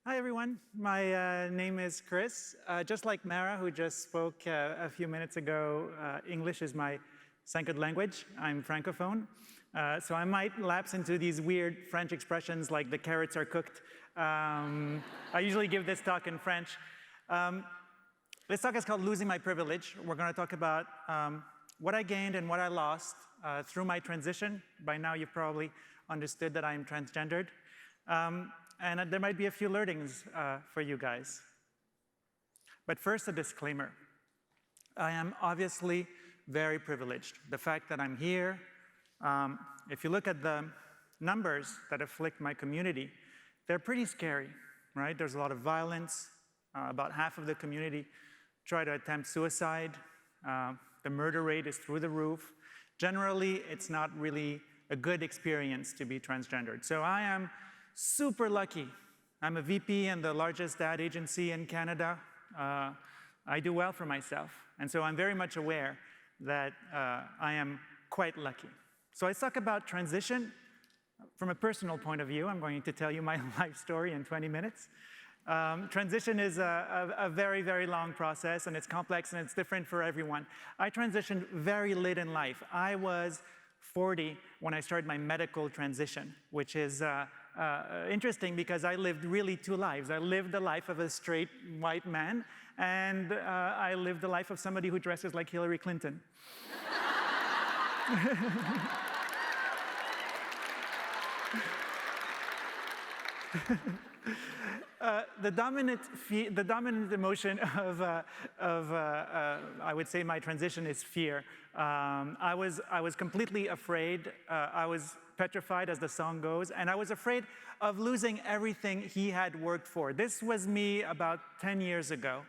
Hi, everyone. My name is Chris. Just like Mara, who just spoke a few minutes ago, English is my second language. I'm Francophone. So I might lapse into these weird French expressions like the carrots are cooked. I usually give this talk in French. This talk is called Losing My Privilege. We're going to talk about what I gained and what I lost through my transition. By now, you've probably understood that I'm transgendered. And there might be a few learnings for you guys. But first, a disclaimer. I am obviously very privileged. The fact that I'm here, if you look at the numbers that afflict my community, they're pretty scary, right? There's a lot of violence. About half of the community try to attempt suicide. The murder rate is through the roof. Generally, it's not really a good experience to be transgendered. So I am super lucky. I'm a VP in the largest ad agency in Canada. I do well for myself. And so I'm very much aware that I am quite lucky. So I talk about transition from a personal point of view. I'm going to tell you my life story in 20 minutes. Transition is a very, very long process, and it's complex, and it's different for everyone. I transitioned very late in life. I was 40 when I started my medical transition, which is interesting because I lived really two lives. I lived the life of a straight white man, and I lived the life of somebody who dresses like Hillary Clinton. The dominant emotion of I would say my transition is fear. I was completely afraid. I was petrified, as the song goes, and I was afraid of losing everything he had worked for. This was me about 10 years ago.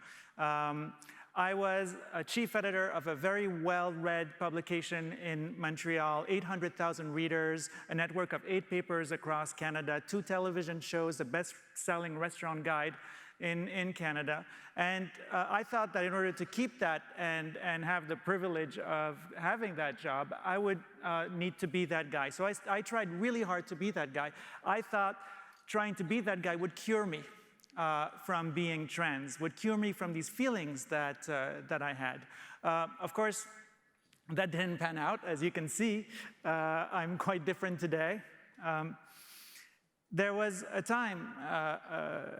I was a chief editor of a very well-read publication in Montreal, 800,000 readers, a network of 8 papers across Canada, 2 television shows, the best-selling restaurant guide in Canada. And I thought that in order to keep that and have the privilege of having that job, I would need to be that guy. So I tried really hard to be that guy. I thought trying to be that guy would cure me from being trans, would cure me from these feelings that I had. Of course, that didn't pan out. As you can see, I'm quite different today. There was a time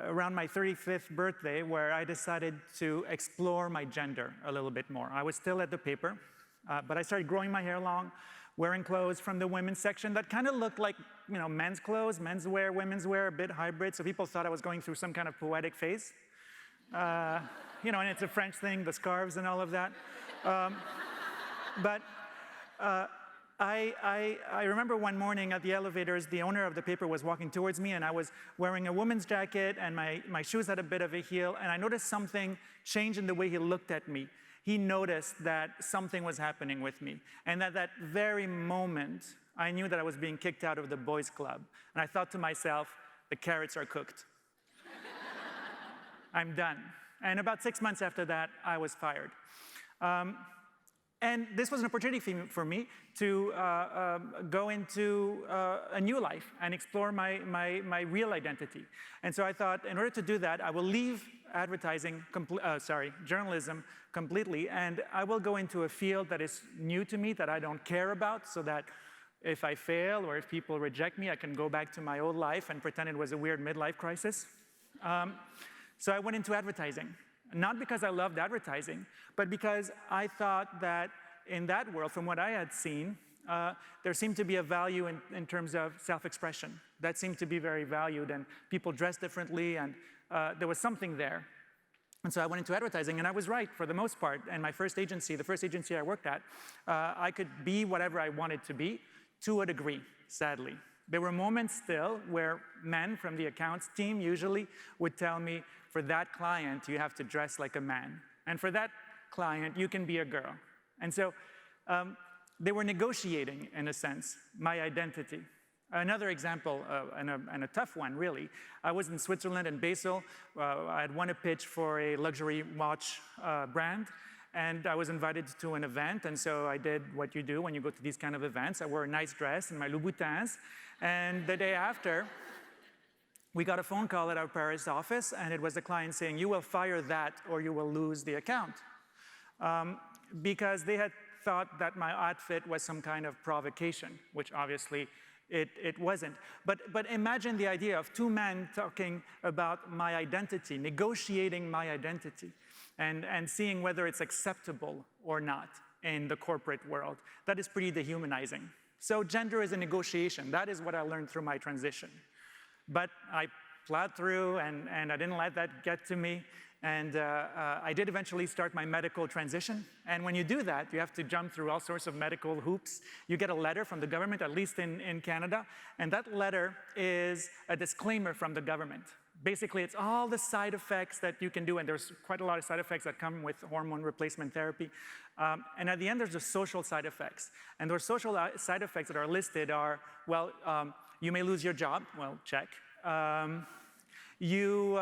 around my 35th birthday where I decided to explore my gender a little bit more. I was still at the paper, but I started growing my hair long, wearing clothes from the women's section that kind of looked like, you know, men's clothes, menswear, women's wear, a bit hybrid, so people thought I was going through some kind of poetic phase. You know, and it's a French thing, the scarves and all of that. I remember one morning at the elevators, the owner of the paper was walking towards me, and I was wearing a woman's jacket, and my shoes had a bit of a heel, and I noticed something change in the way he looked at me. He noticed that something was happening with me. And at that very moment, I knew that I was being kicked out of the boys' club. And I thought to myself, the carrots are cooked. I'm done. And about 6 months after that, I was fired. And this was an opportunity for me to go into a new life and explore my real identity. And so I thought, in order to do that, I will leave journalism completely, and I will go into a field that is new to me, that I don't care about, so that if I fail or if people reject me, I can go back to my old life and pretend it was a weird midlife crisis. So I went into advertising. Not because I loved advertising, but because I thought that in that world, from what I had seen, there seemed to be a value in terms of self-expression. That seemed to be very valued, and people dressed differently, and there was something there. And so I went into advertising, and I was right for the most part. And my first agency, the first agency I worked at, I could be whatever I wanted to be, to a degree, sadly. There were moments still where men from the accounts team usually would tell me, for that client, you have to dress like a man. And for that client, you can be a girl. And so they were negotiating, in a sense, my identity. Another example, and a tough one, really. I was in Switzerland, in Basel. I had won a pitch for a luxury watch brand. And I was invited to an event, and so I did what you do when you go to these kind of events. I wore a nice dress and my Louboutins. And the day after, we got a phone call at our Paris office, and it was the client saying, you will fire that or you will lose the account. Because they had thought that my outfit was some kind of provocation, which obviously it wasn't. But imagine the idea of two men talking about my identity, negotiating my identity, and seeing whether it's acceptable or not in the corporate world. That is pretty dehumanizing. So gender is a negotiation. That is what I learned through my transition. But I plowed through, and I didn't let that get to me. And I did eventually start my medical transition. And when you do that, you have to jump through all sorts of medical hoops. You get a letter from the government, at least in Canada. And that letter is a disclaimer from the government. Basically, it's all the side effects that you can do. And there's quite a lot of side effects that come with hormone replacement therapy. And at the end, there's the social side effects. And those social side effects that are listed are, well, you may lose your job. Well, check. Your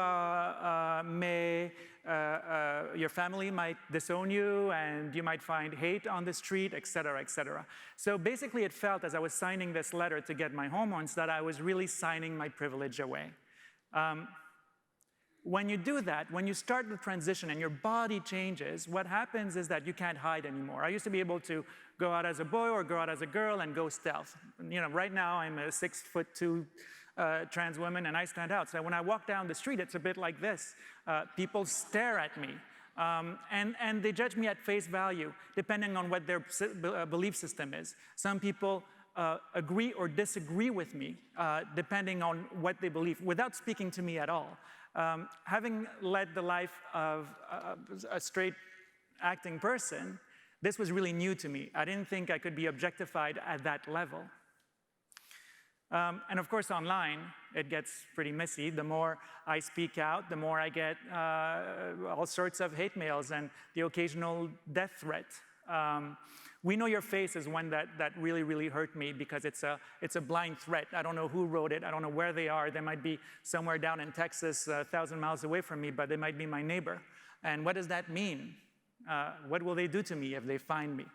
family might disown you, and you might find hate on the street, et cetera, et cetera. So basically, it felt, as I was signing this letter to get my hormones, that I was really signing my privilege away. When you do that, when you start the transition and your body changes, what happens is that you can't hide anymore. I used to be able to go out as a boy or go out as a girl and go stealth. You know, right now, I'm a 6'2" trans woman, and I stand out. So when I walk down the street, it's a bit like this. People stare at me, and they judge me at face value, depending on what their belief system is. Some people agree or disagree with me, depending on what they believe, without speaking to me at all. Having led the life of a straight acting person, this was really new to me. I didn't think I could be objectified at that level. And of course, online, it gets pretty messy. The more I speak out, the more I get all sorts of hate mails and the occasional death threat. We Know Your Face is one that really, really hurt me because it's a blind threat. I don't know who wrote it. I don't know where they are. They might be somewhere down in Texas, 1,000 miles away from me, but they might be my neighbor. And what does that mean? What will they do to me if they find me?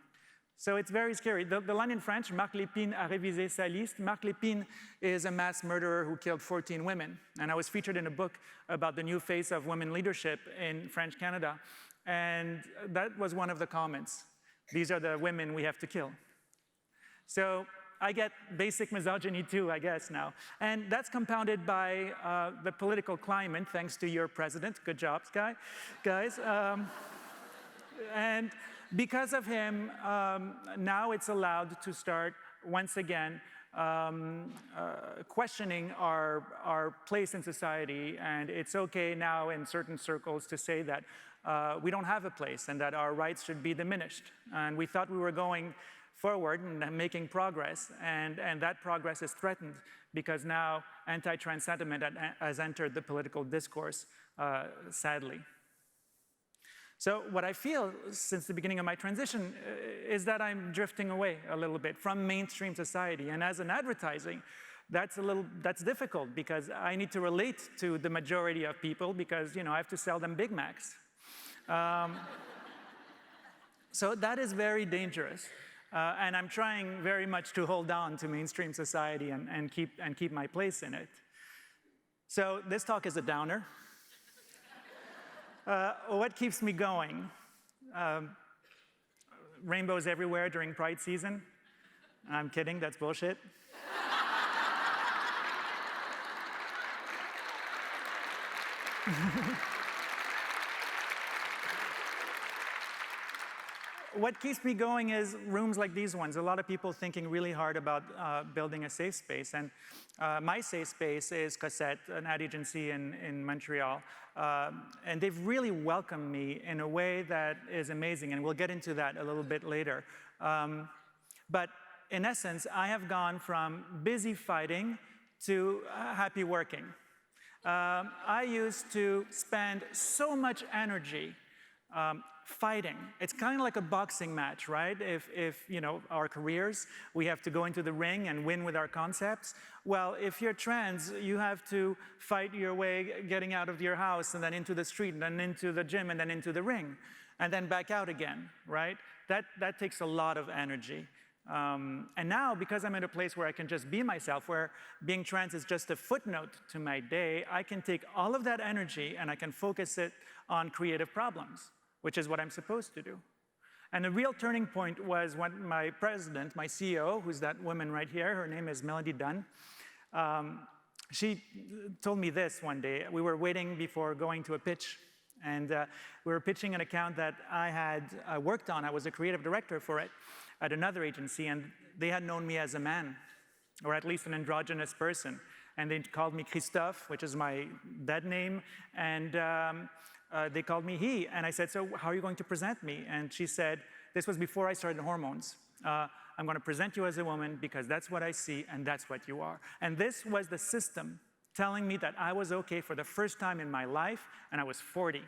So it's very scary. The line in French, Marc Lépine a révisé sa liste. Marc Lépine is a mass murderer who killed 14 women. And I was featured in a book about the new face of women leadership in French Canada. And that was one of the comments. These are the women we have to kill. So I get basic misogyny too, I guess, now. And that's compounded by the political climate, thanks to your president. Good job, guys. And because of him, now it's allowed to start, once again, questioning our place in society. And it's okay now in certain circles to say that we don't have a place and that our rights should be diminished. And we thought we were going forward and making progress, and that progress is threatened because now anti-trans sentiment has entered the political discourse, sadly. So what I feel since the beginning of my transition is that I'm drifting away a little bit from mainstream society. And as an advertising, that's difficult because I need to relate to the majority of people because, you know, I have to sell them Big Macs. So that is very dangerous. And I'm trying very much to hold on to mainstream society and keep my place in it. So this talk is a downer. What keeps me going? Rainbows everywhere during Pride season. I'm kidding, that's bullshit. What keeps me going is rooms like these ones. A lot of people thinking really hard about building a safe space. And my safe space is Cossette, an ad agency in Montreal. And they've really welcomed me in a way that is amazing. And we'll get into that a little bit later. But in essence, I have gone from busy fighting to happy working. I used to spend so much energy fighting. It's kind of like a boxing match, right? If you know, our careers, we have to go into the ring and win with our concepts. Well, if you're trans, you have to fight your way getting out of your house and then into the street and then into the gym and then into the ring and then back out again, right? That takes a lot of energy. And now, because I'm at a place where I can just be myself, where being trans is just a footnote to my day, I can take all of that energy and I can focus it on creative problems, which is what I'm supposed to do. And the real turning point was when my president, my CEO, who's that woman right here, her name is Melody Dunn, she told me this one day. We were waiting before going to a pitch, and we were pitching an account that I had worked on. I was a creative director for it at another agency, and they had known me as a man, or at least an androgynous person. And they called me Christophe, which is my dead name, and they called me he. And I said, so how are you going to present me? And she said, this was before I started hormones. I'm going to present you as a woman because that's what I see and that's what you are. And this was the system telling me that I was okay for the first time in my life, and I was 40.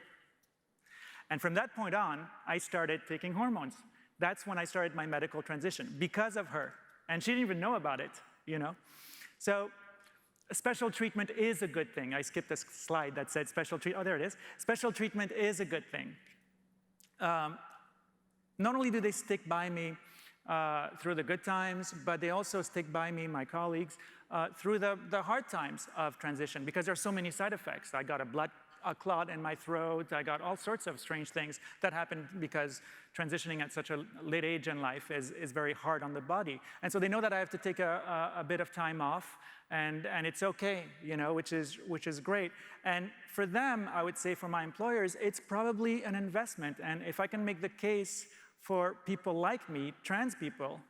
And from that point on, I started taking hormones. That's when I started my medical transition because of her. And she didn't even know about it, you know? So special treatment is a good thing. I skipped a slide that said special treatment. Oh, there it is. Special treatment is a good thing. Not only do they stick by me through the good times, but they also stick by me, my colleagues, through the hard times of transition, because there are so many side effects. I got a blood clot in my throat. I got all sorts of strange things that happen because transitioning at such a late age in life is very hard on the body. And so they know that I have to take a bit of time off, and it's okay, you know, which is great. And for them, I would say for my employers, it's probably an investment. And if I can make the case for people like me, trans people,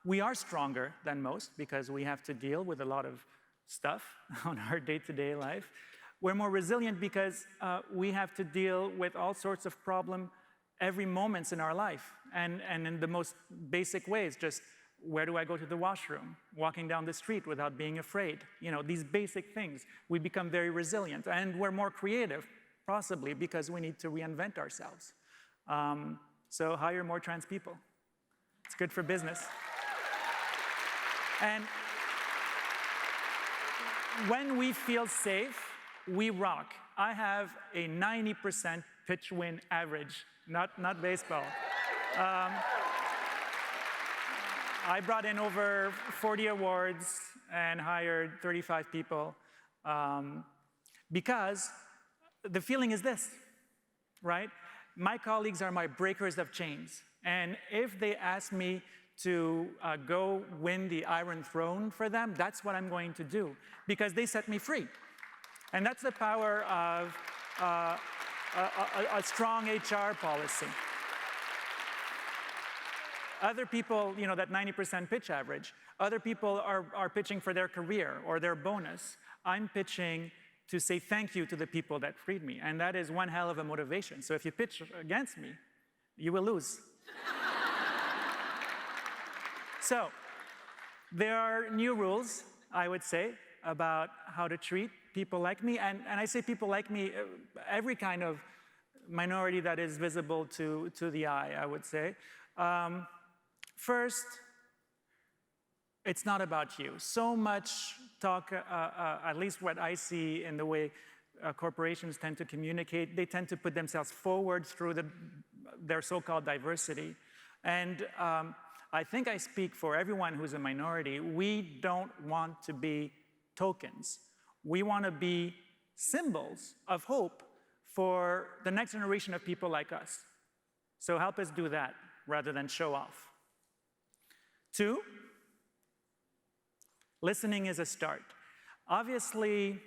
we are stronger than most because we have to deal with a lot of stuff on our day-to-day life. We're more resilient because we have to deal with all sorts of problems every moment in our life. And in the most basic ways, just where do I go to the washroom? Walking down the street without being afraid. You know, these basic things, we become very resilient. And we're more creative, possibly, because we need to reinvent ourselves. So hire more trans people. It's good for business. And when we feel safe, we rock. I have a 90% pitch win average, not baseball. I brought in over 40 awards and hired 35 people because the feeling is this, right? My colleagues are my breakers of chains. And if they ask me to go win the Iron Throne for them, that's what I'm going to do because they set me free. And that's the power of a strong HR policy. Other people, you know, that 90% pitch average, other people are pitching for their career or their bonus. I'm pitching to say thank you to the people that freed me. And that is one hell of a motivation. So if you pitch against me, you will lose. So there are new rules, I would say, about how to treat people like me. And I say people like me, every kind of minority that is visible to the eye, I would say. First, it's not about you. So much talk, at least what I see in the way corporations tend to communicate, they tend to put themselves forward through their so-called diversity. And I think I speak for everyone who's a minority. We don't want to be tokens. We want to be symbols of hope for the next generation of people like us. So help us do that rather than show off. 2, listening is a start. Obviously,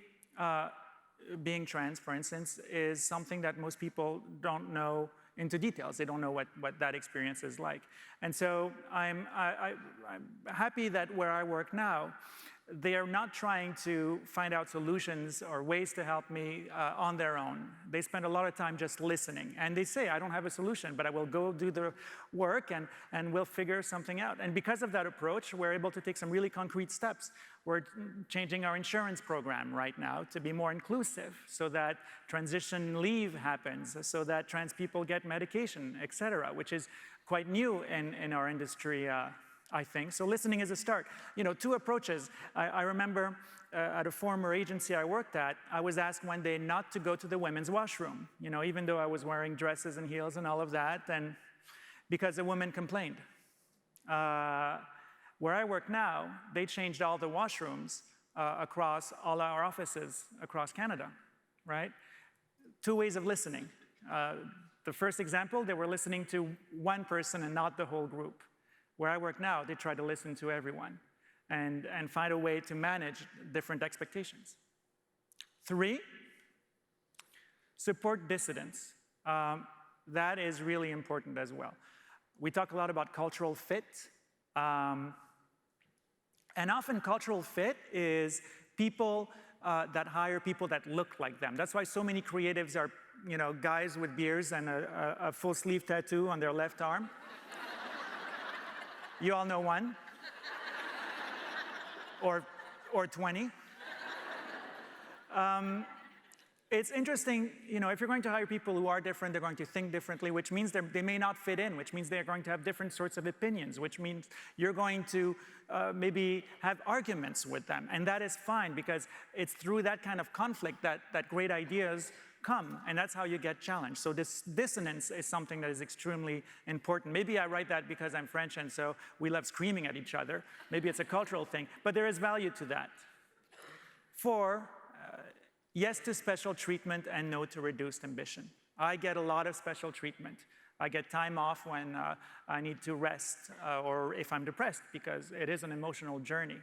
being trans, for instance, is something that most people don't know into details. They don't know what that experience is like. And so I'm happy that where I work now, they are not trying to find out solutions or ways to help me on their own. They spend a lot of time just listening. And they say, I don't have a solution, but I will go do the work and we'll figure something out. And because of that approach, we're able to take some really concrete steps. We're changing our insurance program right now to be more inclusive so that transition leave happens, so that trans people get medication, et cetera, which is quite new in our industry, I think. So listening is a start. You know, 2 approaches. I remember at a former agency I worked at, I was asked one day not to go to the women's washroom, you know, even though I was wearing dresses and heels and all of that, and because a woman complained. Where I work now, they changed all the washrooms across all our offices across Canada, right? 2 ways of listening. The first example, they were listening to one person and not the whole group. Where I work now, they try to listen to everyone and find a way to manage different expectations. 3, support dissidents. That is really important as well. We talk a lot about cultural fit. And often cultural fit is people that hire people that look like them. That's why so many creatives are, guys with beards and a full sleeve tattoo on their left arm. You all know one. Or 20. It's interesting, if you're going to hire people who are different, they're going to think differently, which means they may not fit in, which means they're going to have different sorts of opinions, which means you're going to maybe have arguments with them. And that is fine, because it's through that kind of conflict that great ideas come, and that's how you get challenged. So this dissonance is something that is extremely important. Maybe I write that because I'm French, and so we love screaming at each other. Maybe it's a cultural thing, but there is value to that. 4, yes to special treatment and no to reduced ambition. I get a lot of special treatment. I get time off when I need to rest or if I'm depressed, because it is an emotional journey.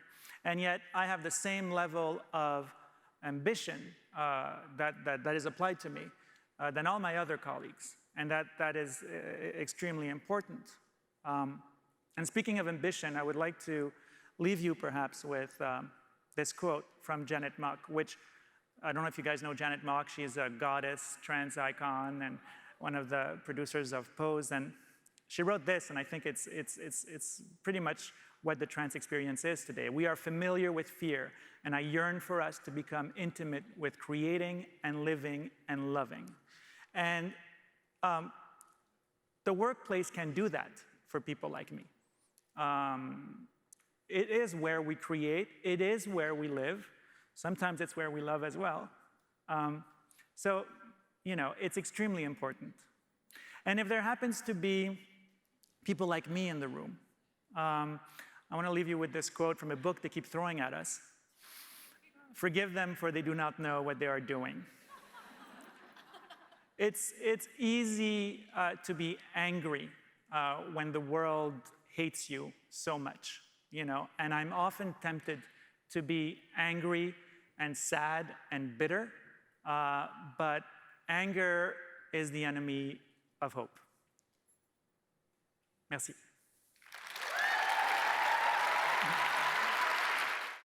And yet I have the same level of ambition that is applied to me than all my other colleagues. And that is extremely important. And speaking of ambition, I would like to leave you perhaps with this quote from Janet Mock, which I don't know if you guys know Janet Mock. She's a goddess, trans icon, and one of the producers of Pose. And she wrote this, and I think it's pretty much what the trans experience is today. We are familiar with fear, and I yearn for us to become intimate with creating and living and loving. And the workplace can do that for people like me. It is where we create. It is where we live. Sometimes it's where we love as well. So, it's extremely important. And if there happens to be people like me in the room, I want to leave you with this quote from a book they keep throwing at us. Forgive them, for they do not know what they are doing. It's easy to be angry when the world hates you so much, and I'm often tempted to be angry and sad and bitter, but anger is the enemy of hope. Merci.